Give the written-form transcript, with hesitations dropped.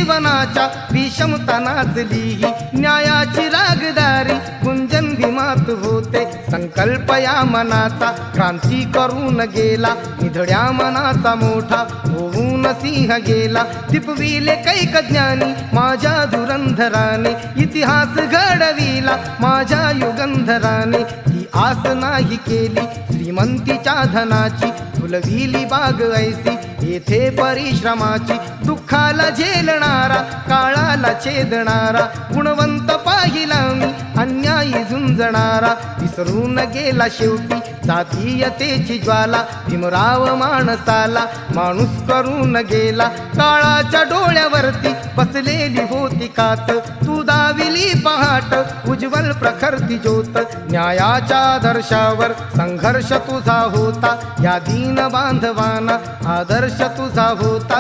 जीवनाच्या विषमता नाचली, न्यायाची रागदारी गुंजन भीमात होते. संकल्प या मनाचा क्रांती करून गेला, निधड्या मनाचा मोठा होऊन सिंह गेला. दिपविले कैक ज्ञानी माझ्या धुरंधराने, इतिहास घडविला माझ्या युगंधराने. ती आस नाही केली श्रीमंतीच्या धनाची, फुलविली बाग ऐसी येथे परिश्रमाची. दुःखाला झेलणारा काळाला छेदणारा, गुणवंत पाहिला मी अन्यायी झुंजणारा. विसरून गेला शेवटी जातीयतेची ज्वाला, भीमराव माणसाला माणूस करून गेला. काळाच्या डोळ्यावरती बसलेली होती कात, तू दाविली पहाट उज्ज्वल प्रखरती ज्योत. न्यायाच्या आदर्शावर संघर्ष तुझा होता, या दीन बांधवांना आदर्श तुझा होता.